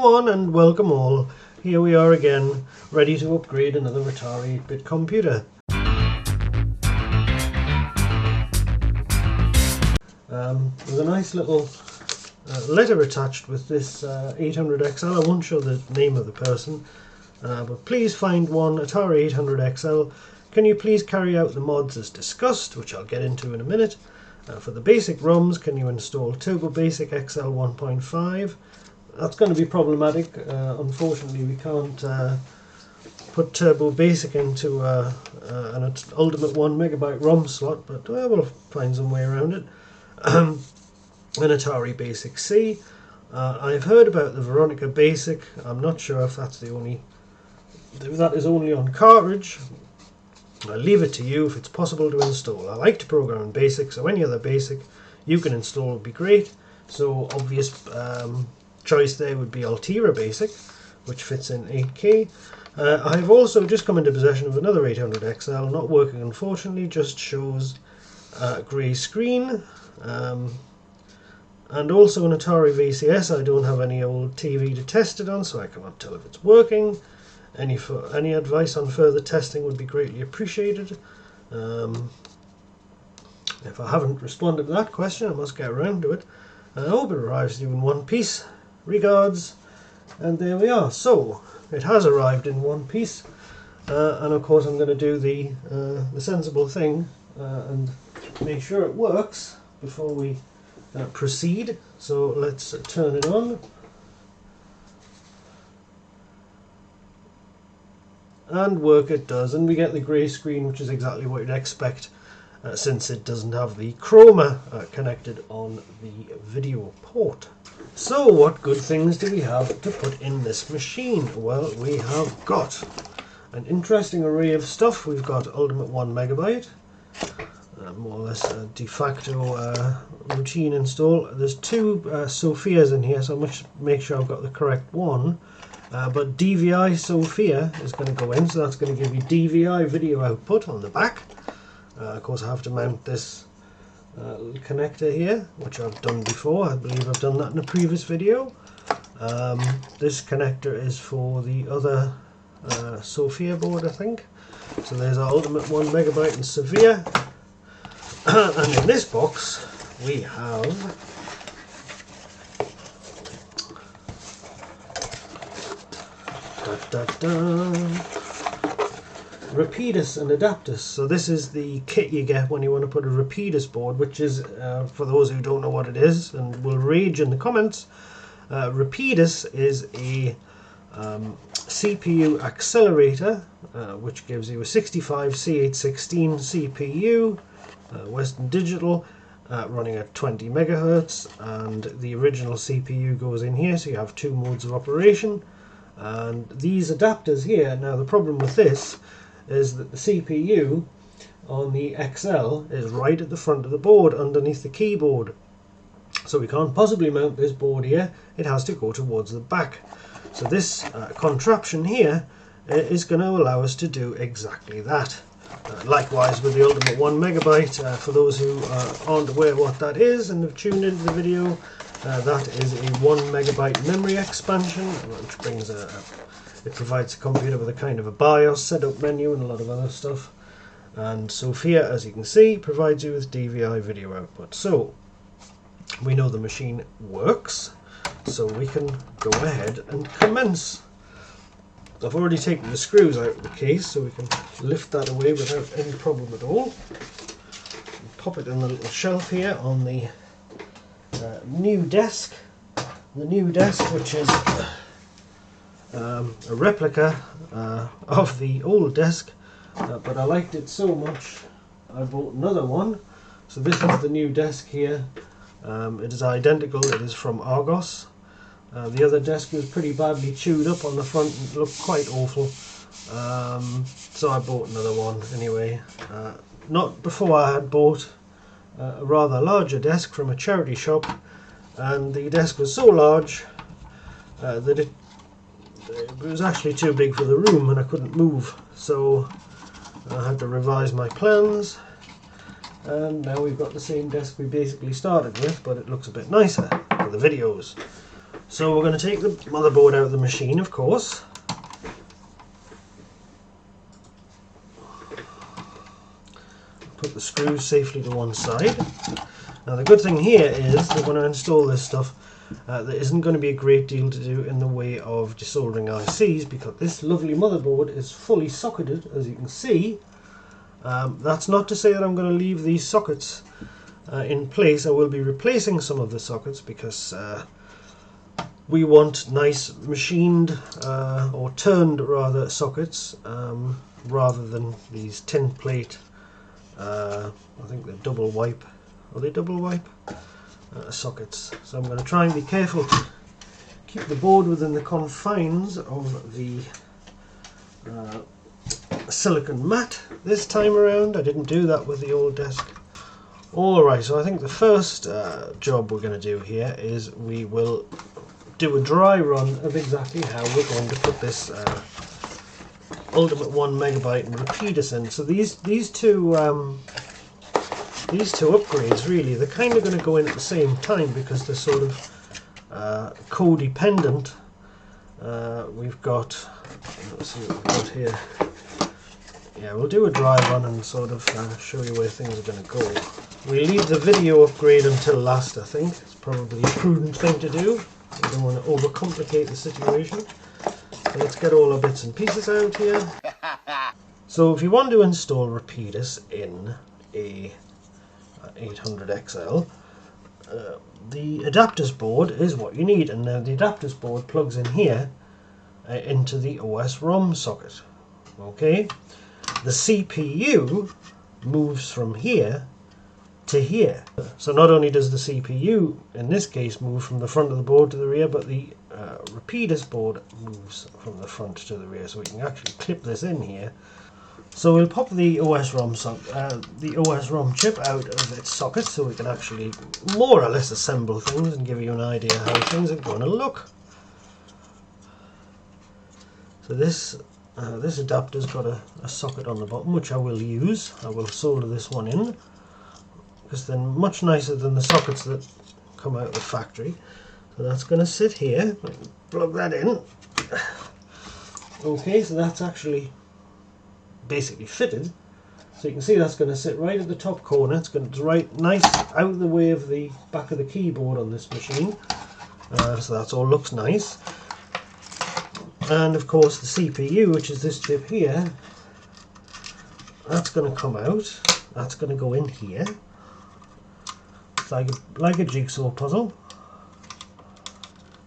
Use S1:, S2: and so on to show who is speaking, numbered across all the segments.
S1: Welcome one and welcome all. Here we are again, ready to upgrade another Atari 8-bit computer. There's a nice little letter attached with this 800XL. I won't show the name of the person, but please find one Atari 800XL. Can you please carry out the mods as discussed, which I'll get into in a minute. For the basic ROMs, can you install Turbo Basic XL 1.5? That's going to be problematic. Unfortunately, we can't put Turbo Basic into an Ultimate 1MB ROM slot, but we'll find some way around it. An Atari Basic C. I've heard about the Veronica Basic. I'm not sure if that's if that is only on cartridge. I'll leave it to you if it's possible to install. I like to program in BASIC, so any other BASIC you can install would be great. So obvious choice there would be Altera Basic, which fits in 8K. I've also just come into possession of another 800XL, not working unfortunately, just shows a grey screen. And also an Atari VCS. I don't have any old TV to test it on, so I cannot tell if it's working. Any advice on further testing would be greatly appreciated. If I haven't responded to that question, I must get around to it. I hope it arrives to you in one piece. Regards. And there we are. So it has arrived in one piece, and of course I'm going to do the sensible thing and make sure it works before we proceed. So let's turn it on. And work it does, and we get the grey screen, which is exactly what you'd expect since it doesn't have the chroma connected on the video port. So what good things do we have to put in this machine? Well, we have got an interesting array of stuff. We've got Ultimate 1MB, more or less a de facto routine install. There's two Sophias in here, so I must make sure I've got the correct one. But DVI Sophia is going to go in, so that's going to give you DVI video output on the back. Of course I have to mount this little connector here, which I've done before. I believe I've done that in a previous video. This connector is for the other Sophia board, I think. So there's our Ultimate 1MB and Sophia. And in this box we have Rapidus and Adaptus. So this is the kit you get when you want to put a Rapidus board, which is, for those who don't know what it is and will rage in the comments, Rapidus is a CPU accelerator which gives you a 65 C816 CPU, Western Digital, running at 20 MHz, and the original CPU goes in here, so you have two modes of operation. And these adapters here, now the problem with this is that the CPU on the XL is right at the front of the board underneath the keyboard, so we can't possibly mount this board here. It has to go towards the back. So this contraption here is going to allow us to do exactly that. Likewise with the Ultimate 1MB, for those who aren't aware what that is and have tuned into the video, that is a 1MB memory expansion, which brings it provides the computer with a kind of a BIOS setup menu and a lot of other stuff. And Sophia, as you can see, provides you with DVI video output. So we know the machine works, so we can go ahead and commence. I've already taken the screws out of the case, so we can lift that away without any problem at all. Pop it in the little shelf here on the new desk. The new desk, which is a replica of the old desk, but I liked it so much I bought another one. So this is the new desk here. It is identical. It is from Argos. The other desk was pretty badly chewed up on the front and looked quite awful, so I bought another one anyway. Not before I had bought a rather larger desk from a charity shop, and the desk was so large that it was actually too big for the room and I couldn't move, so I had to revise my plans, and now we've got the same desk we basically started with, but it looks a bit nicer for the videos. So we're going to take the motherboard out of the machine, of course. Put the screws safely to one side. Now the good thing here is that when I install this stuff, there isn't going to be a great deal to do in the way of desoldering ICs, because this lovely motherboard is fully socketed, as you can see. That's not to say that I'm going to leave these sockets in place. I will be replacing some of the sockets because we want nice machined or turned rather sockets rather than these tin plate. I think they're double wipe. Are they double wipe? Sockets. So I'm going to try and be careful to keep the board within the confines of the silicon mat this time around. I didn't do that with the old desk. Alright, so I think the first job we're going to do here is we will do a dry run of exactly how we're going to put this Ultimate 1MB and Rapidus in. So these two upgrades, really, they're kind of going to go in at the same time because they're sort of codependent. We've got, let's see what we've got here. Yeah, we'll do a dry run and sort of show you where things are going to go. We leave the video upgrade until last, I think. It's probably a prudent thing to do. We don't want to overcomplicate the situation. So let's get all our bits and pieces out here. So if you want to install Rapidus in a 800XL, the adapters board is what you need, and now the adapters board plugs in here into the OS-ROM socket. Okay, the CPU moves from here to here. So not only does the CPU in this case move from the front of the board to the rear, but the Rapidus board moves from the front to the rear, so we can actually clip this in here. So we'll pop the OS-ROM chip out of its socket so we can actually more or less assemble things and give you an idea how things are going to look. So this adapter's got a socket on the bottom, which I will use. I will solder this one in because they're much nicer than the sockets that come out of the factory. So that's going to sit here. Plug that in. Okay, so that's actually basically fitted. So you can see that's going to sit right at the top corner. It's going to right nice out of the way of the back of the keyboard on this machine. So that all looks nice. And of course the CPU, which is this chip here, that's going to come out. That's going to go in here. It's like a jigsaw puzzle.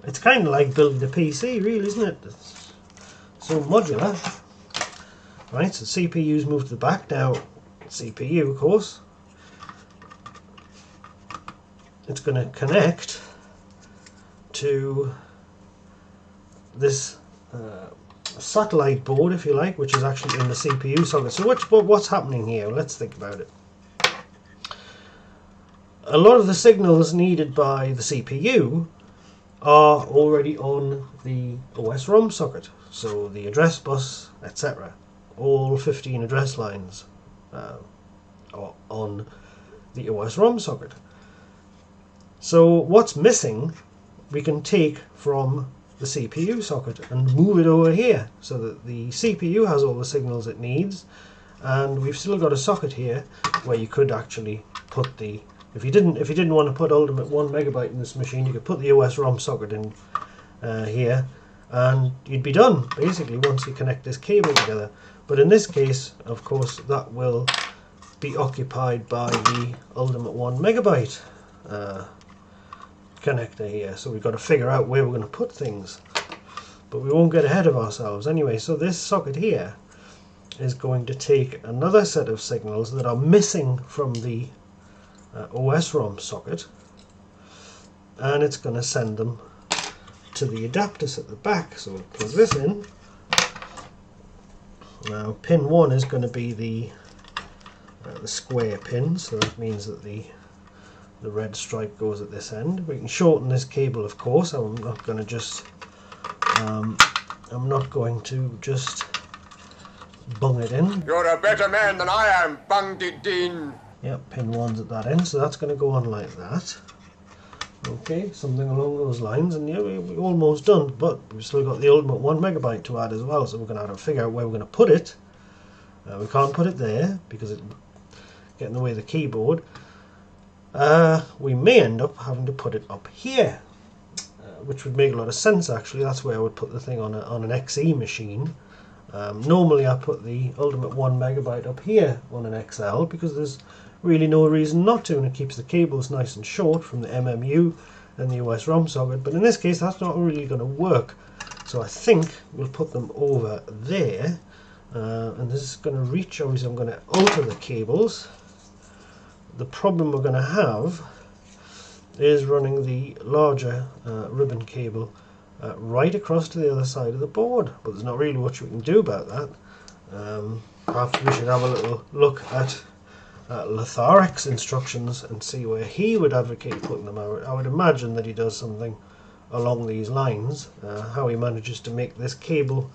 S1: It's kind of like building a PC, really, isn't it? It's so modular. Right, so CPU's moved to the back. Now, CPU, of course, it's going to connect to this satellite board, if you like, which is actually in the CPU socket. So what's happening here? Let's think about it. A lot of the signals needed by the CPU are already on the OS-ROM socket. So the address bus, etc. All 15 address lines are on the OS-ROM socket. So what's missing, we can take from the CPU socket and move it over here so that the CPU has all the signals it needs, and we've still got a socket here where you could actually put the, if you didn't want to put Ultimate 1MB in this machine, you could put the OS-ROM socket in here and you'd be done basically once you connect this cable together. But in this case, of course, that will be occupied by the Ultimate 1MB connector here, so we've got to figure out where we're going to put things, but we won't get ahead of ourselves anyway. So this socket here is going to take another set of signals that are missing from the OS-ROM socket, and it's going to send them to the adapters at the back. So we'll plug this in. Now pin 1 is going to be the square pin, so that means that the red stripe goes at this end. We can shorten this cable, of course. I'm not going to just bung it in.
S2: You're a better man than I am, Bung Did Din.
S1: Yep, pin 1's at that end, so that's going to go on like that. Okay, something along those lines, and yeah, we're almost done, but we've still got the ultimate 1 megabyte to add as well, so we're going to have to figure out where we're going to put it. We can't put it there because it will get in the way of the keyboard. We may end up having to put it up here, which would make a lot of sense actually. That's where I would put the thing on an XE machine. Normally I put the ultimate 1 megabyte up here on an XL because there's really no reason not to, and it keeps the cables nice and short from the MMU and the US ROM socket, but in this case that's not really going to work, so I think we'll put them over there, and this is going to reach. Obviously I'm going to alter the cables. The problem we're going to have is running the larger ribbon cable right across to the other side of the board, but there's not really much we can do about that. Perhaps we should have a little look at Latharek's instructions and see where he would advocate putting them out. I would imagine that he does something along these lines. How he manages to make this cable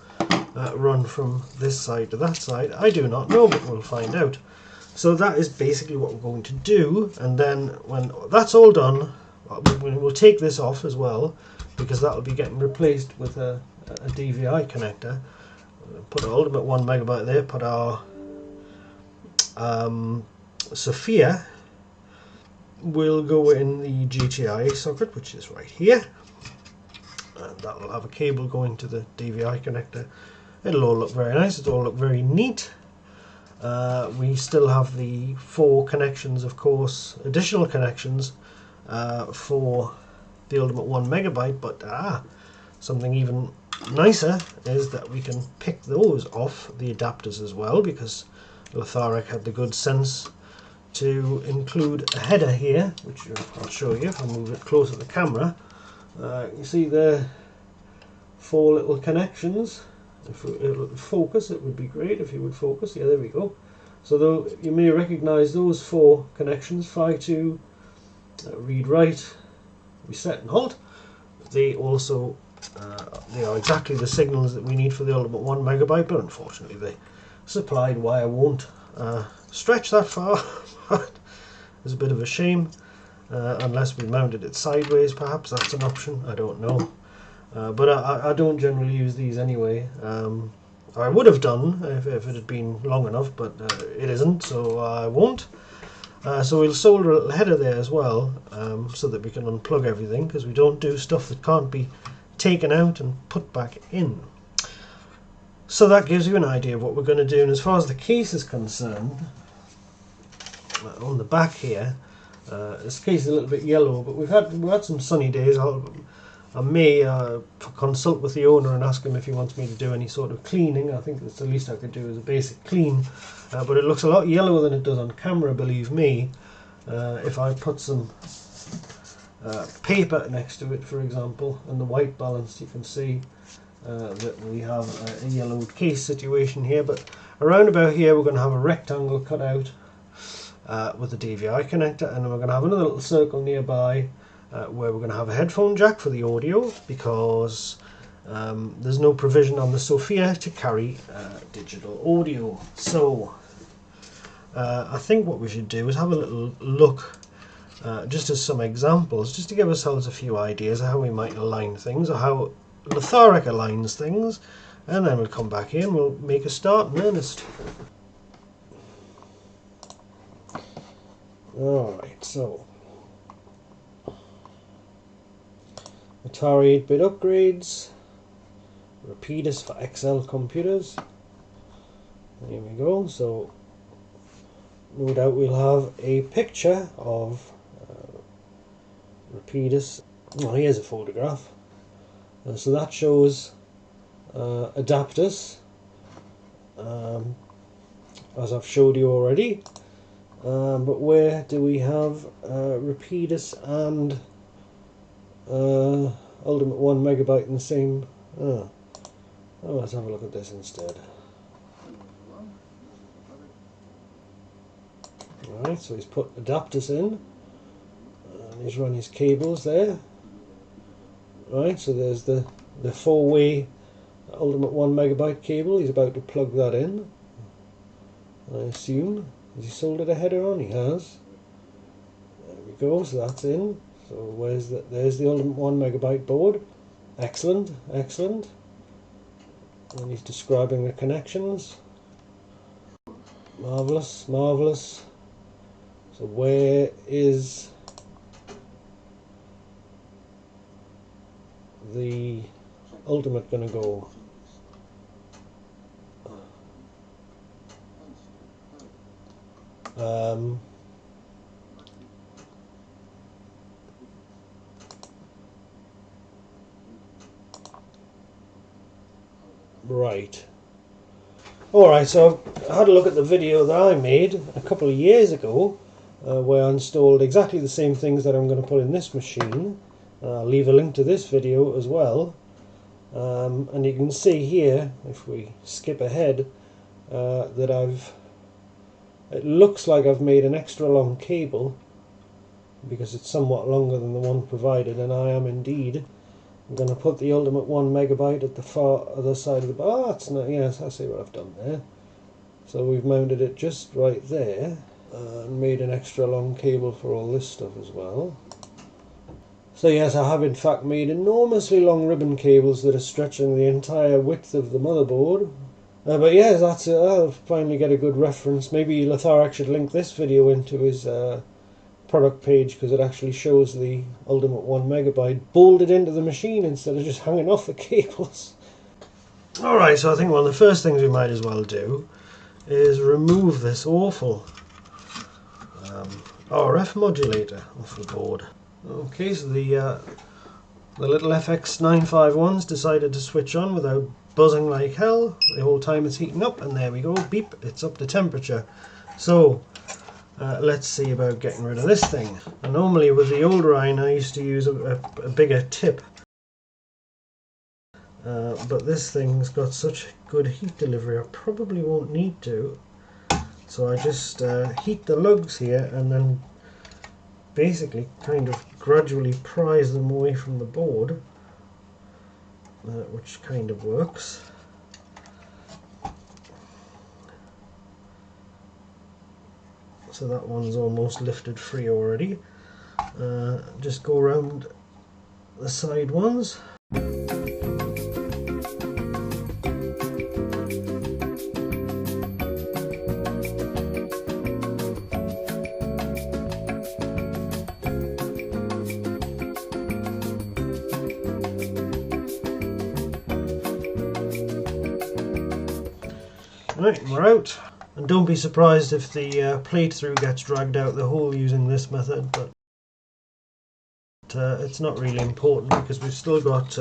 S1: run from this side to that side, I do not know, but we'll find out. So that is basically what we're going to do, and then when that's all done, we'll take this off as well, because that will be getting replaced with a DVI connector. Put our ultimate 1 megabyte there, put our Sophia will go in the GTI socket, which is right here, and that will have a cable going to the DVI connector. It'll all look very nice, it'll all look very neat. We still have the 4 connections, of course, additional connections for the ultimate 1 megabyte, but something even nicer is that we can pick those off the adapters as well, because Latharek had the good sense to include a header here, which I'll show you if I move it closer to the camera. You see the 4 little connections. If it would focus, it would be great if you would focus. Yeah, there we go. So though you may recognize those 4 connections, phi 2, read write, reset and halt. They also they are exactly the signals that we need for the ultimate 1 megabyte, but unfortunately the supplied wire won't stretch that far. It's a bit of a shame, unless we mounted it sideways. Perhaps that's an option, I don't know. But I don't generally use these anyway. I would have done if it had been long enough, but it isn't, so I won't. So we'll solder a little header there as well, so that we can unplug everything, because we don't do stuff that can't be taken out and put back in. So that gives you an idea of what we're going to do. And as far as the case is concerned, on the back here, this case is a little bit yellow, but we've had some sunny days. I may consult with the owner and ask him if he wants me to do any sort of cleaning. I think that's the least I could do is a basic clean, but it looks a lot yellower than it does on camera, believe me. If I put some paper next to it, for example, and the white balance, you can see that we have a yellowed case situation here. But around about here we're going to have a rectangle cut out with the DVI connector, and then we're going to have another little circle nearby where we're going to have a headphone jack for the audio, because there's no provision on the Sophia to carry digital audio. So I think what we should do is have a little look, just as some examples, just to give ourselves a few ideas of how we might align things, or how Latharek aligns things, and then we'll come back in, we'll make a start in earnest. Alright, so Atari 8-bit upgrades, Rapidus for XL computers. Here we go. So no doubt we'll have a picture of Rapidus. Oh, here's a photograph. So that shows adapters, as I've showed you already. But where do we have Rapidus and ultimate 1 megabyte in the same? Oh, let's have a look at this instead. Alright, so he's put adapters in, and he's run his cables there. Right, so there's the 4-way ultimate 1 megabyte cable. He's about to plug that in, I assume. Has he soldered a header on? He has. There we go, so that's in. So there's the Ultimate 1MB board. Excellent, excellent. And he's describing the connections. Marvellous, marvellous. So where is the Ultimate going to go? Right. Alright, so I had a look at the video that I made a couple of years ago where I installed exactly the same things that I'm going to put in this machine. I'll leave a link to this video as well. And you can see here, if we skip ahead, that it looks like I've made an extra long cable because it's somewhat longer than the one provided, and I am indeed going to put the Ultimate 1MB at the far other side of the it's not, yes, I see what I've done there. So we've mounted it just right there and made an extra long cable for all this stuff as well. So yes, I have in fact made enormously long ribbon cables that are stretching the entire width of the motherboard. But yes, that's it. I'll finally get a good reference. Maybe Latharak should link this video into his product page, because it actually shows the Ultimate 1MB bolted into the machine instead of just hanging off the cables. Alright, so I think one of the first things we might as well do is remove this awful RF modulator off the board. Okay, so the little FX951's decided to switch on without buzzing like hell the whole time it's heating up, and there we go, beep, it's up to temperature. So let's see about getting rid of this thing. And normally with the older iron I used to use a bigger tip, but this thing's got such good heat delivery I probably won't need to. So I just heat the lugs here and then basically kind of gradually prise them away from the board, which kind of works. So that one's almost lifted free already. Just go around the side ones. Right, we're out. And don't be surprised if the plate through gets dragged out the hole using this method, but it's not really important because we've still got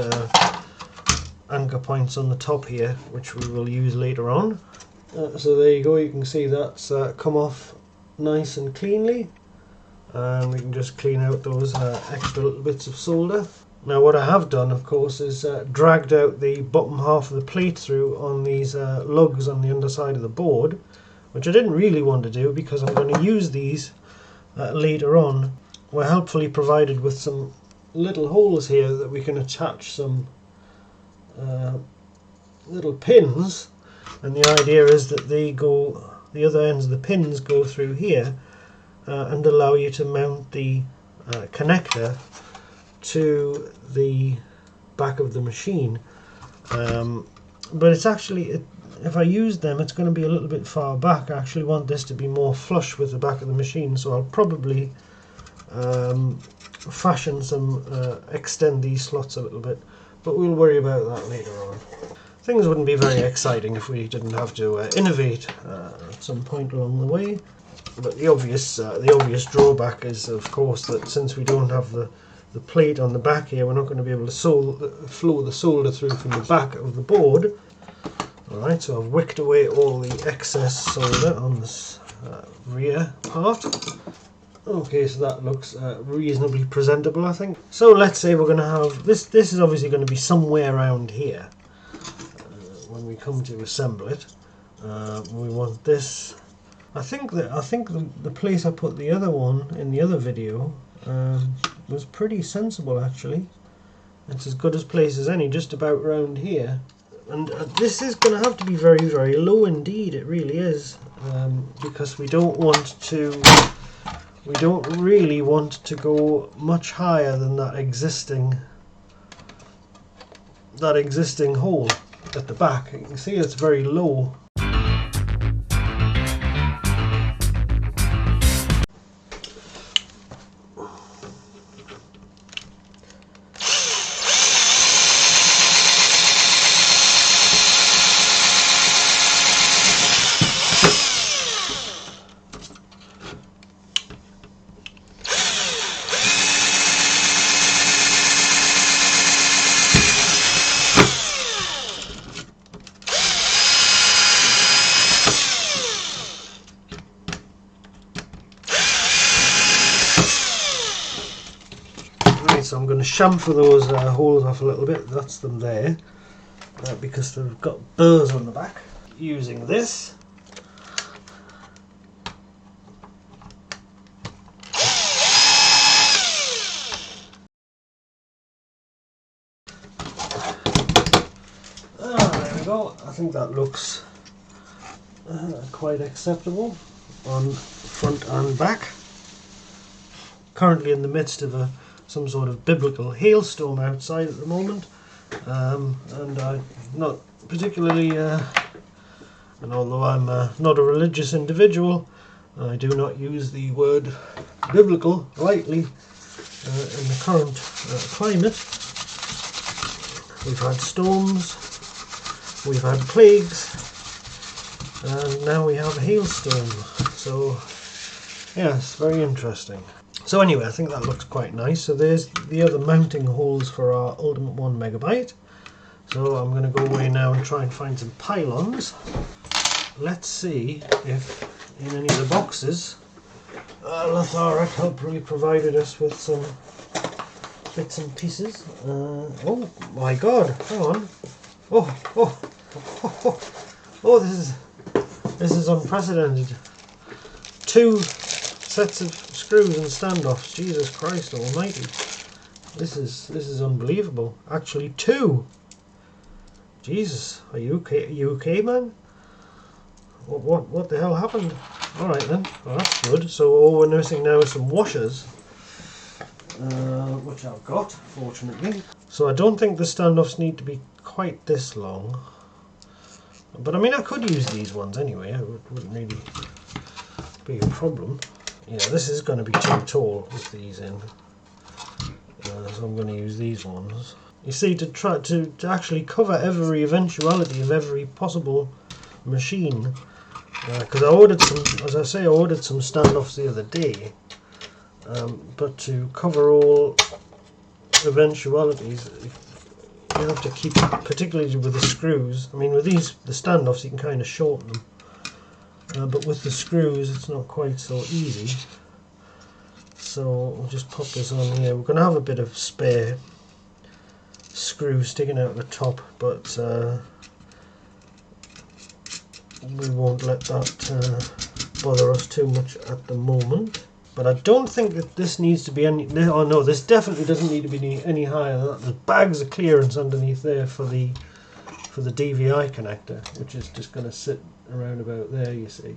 S1: anchor points on the top here, which we will use later on. So there you go, you can see that's come off nice and cleanly, and we can just clean out those extra little bits of solder. Now what I have done, of course, is dragged out the bottom half of the plate through on these lugs on the underside of the board, which I didn't really want to do because I'm going to use these later on. We're helpfully provided with some little holes here that we can attach some little pins, and the idea is that the other ends of the pins go through here and allow you to mount the connector to the back of the machine. But it's actually, if I use them, it's going to be a little bit far back. I actually want this to be more flush with the back of the machine, so I'll probably fashion some, extend these slots a little bit, but we'll worry about that later on. Things wouldn't be very exciting if we didn't have to innovate at some point along the way. But the obvious drawback is, of course, that since we don't have the plate on the back here, we're not going to be able to flow the solder through from the back of the board. Alright, so I've wicked away all the excess solder on this rear part. Okay, so that looks reasonably presentable, I think. So let's say we're going to have this is obviously going to be somewhere around here when we come to assemble it. We want this. I think the place I put the other one in the other video was pretty sensible, actually. It's as good a place as any, just about round here. And this is going to have to be very, very low indeed, it really is, because we don't want to we don't really want to go much higher than that existing hole at the back. You can see it's very low. So I'm going to chamfer those holes off a little bit. That's them there, because they've got burrs on the back. Using this. There we go. I think that looks quite acceptable on front and back. Currently in the midst of some sort of biblical hailstorm outside at the moment, and I'm not particularly, and although I'm not a religious individual, I do not use the word biblical lightly in the current climate. We've had storms, we've had plagues, and now we have a hailstorm, so yes, very interesting. So anyway, I think that looks quite nice. So there's the other mounting holes for our Ultimate 1MB. So I'm going to go away now and try and find some pylons. Let's see if in any of the boxes Lathara helpfully provided us with some bits and pieces. Oh my god, hang on. Oh, this is unprecedented. 2 sets of screws and standoffs. Jesus Christ almighty. This is unbelievable. Actually 2. Jesus, are you okay, man? What the hell happened? Alright then, well, that's good. So all we're missing now is some washers, which I've got, fortunately. So I don't think the standoffs need to be quite this long. But I mean, I could use these ones anyway. It wouldn't really be a problem. Yeah, this is going to be too tall with these in, so I'm going to use these ones. You see, to try to actually cover every eventuality of every possible machine, because I ordered some, as I say, I ordered some standoffs the other day, but to cover all eventualities, you have to keep, particularly with the screws. I mean, with these, the standoffs, you can kind of shorten them. But with the screws it's not quite so easy, so we'll just pop this on here. We're going to have a bit of spare screw sticking out the top, but we won't let that bother us too much at the moment. But I don't think that this needs to be any, oh no, this definitely doesn't need to be any higher than that. There's bags of clearance underneath there for the DVI connector, which is just going to sit around about there, you see.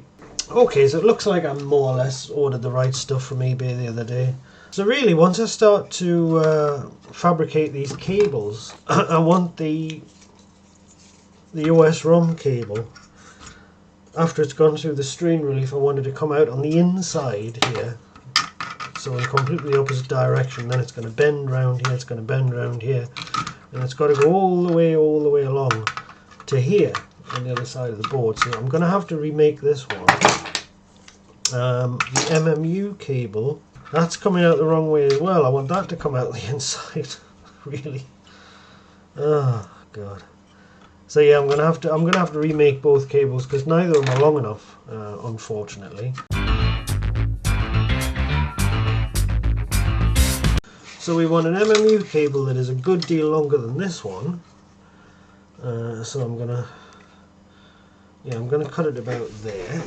S1: Okay, so it looks like I more or less ordered the right stuff from eBay the other day. So really, once I start to fabricate these cables, I want the OS-ROM cable, after it's gone through the strain relief, I wanted to come out on the inside here, so in completely opposite direction. Then it's going to bend round here, it's going to bend round here, and it's got to go all the way along to here on the other side of the board. So I'm going to have to remake this one. The MMU cable, that's coming out the wrong way as well. I want that to come out the inside. Really. Oh god. So yeah, I'm gonna have to remake both cables because neither of them are long enough, unfortunately. So we want an MMU cable that is a good deal longer than this one. So I'm gonna cut it about there.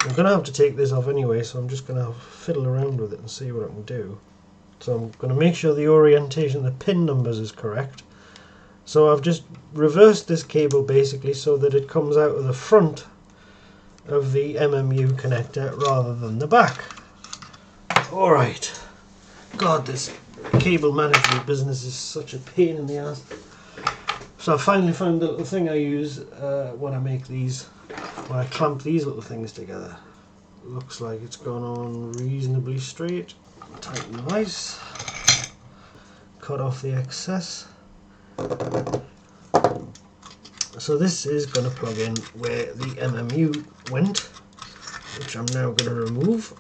S1: I'm gonna have to take this off anyway, so I'm just gonna fiddle around with it and see what I can do. So I'm gonna make sure the orientation, the pin numbers is correct. So I've just reversed this cable basically so that it comes out of the front of the MMU connector rather than the back. Alright. God, this cable management business is such a pain in the ass. So I finally found the little thing I use when I make these, when I clamp these little things together. Looks like it's gone on reasonably straight. Tighten the vise. Cut off the excess. So this is going to plug in where the MMU went, which I'm now going to remove.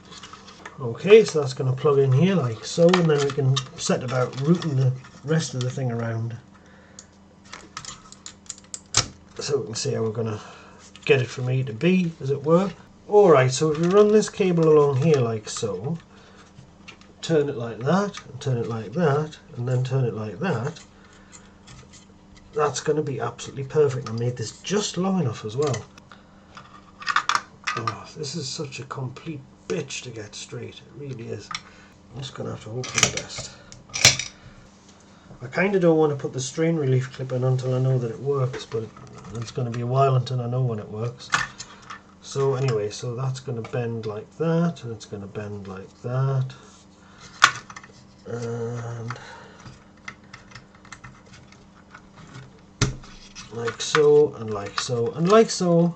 S1: Okay, so that's going to plug in here like so, and then we can set about routing the rest of the thing around. So we can see how we're going to get it from A to B, as it were. Alright, so if we run this cable along here like so, turn it like that, and turn it like that, and then turn it like that, that's going to be absolutely perfect. I made this just long enough as well. Oh, this is such a complete bitch to get straight, it really is. I'm just going to have to hope for the best. I kind of don't want to put the strain relief clip in until I know that it works, but it's going to be a while until I know when it works. So anyway, so that's going to bend like that, and it's going to bend like that, and like so, and like so, and like so,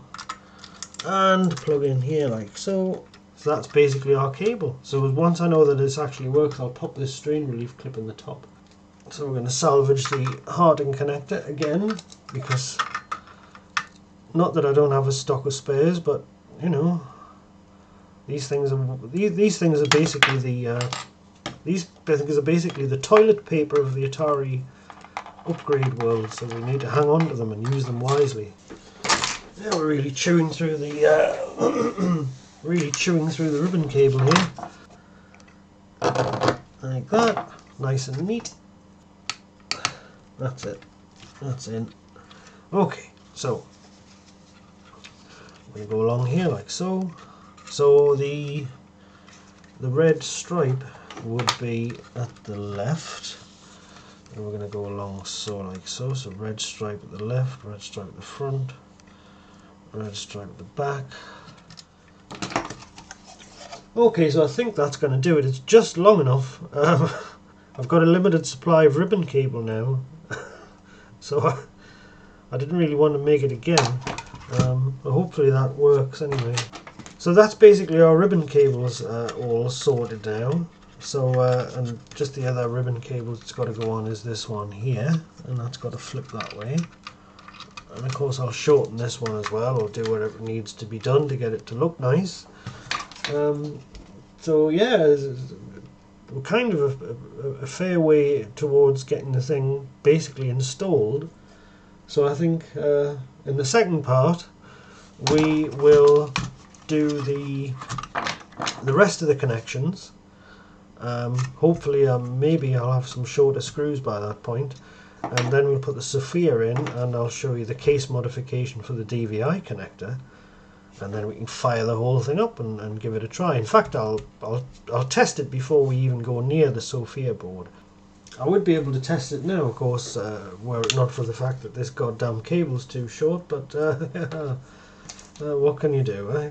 S1: and plug in here like so. So that's basically our cable. So once I know that this actually works, I'll pop this strain relief clip in the top. So we're going to salvage the hardening connector again, because not that I don't have a stock of spares, but you know, these things are basically the these things are basically the toilet paper of the Atari upgrade world. So we need to hang on to them and use them wisely. Now we're really chewing through the ribbon cable here, like that, nice and neat. That's it. That's in. Okay, so we go along here like so. So the red stripe would be at the left, and we're going to go along so like so. So red stripe at the left, red stripe at the front, red stripe at the back. Okay, so I think that's going to do it. It's just long enough. I've got a limited supply of ribbon cable now, so I didn't really want to make it again. But hopefully that works anyway. So that's basically our ribbon cables all sorted now. So and just the other ribbon cable that's got to go on is this one here, and that's got to flip that way. And of course I'll shorten this one as well, or do whatever needs to be done to get it to look nice. So yeah, we're kind of a fair way towards getting the thing basically installed. So I think in the second part we will do the rest of the connections. Hopefully maybe I'll have some shorter screws by that point, and then we'll put the Sophia in, and I'll show you the case modification for the DVI connector, and then we can fire the whole thing up and give it a try. In fact, I'll test it before we even go near the Sophia board. I would be able to test it now, of course, were it not for the fact that this goddamn cable's too short, but what can you do, eh?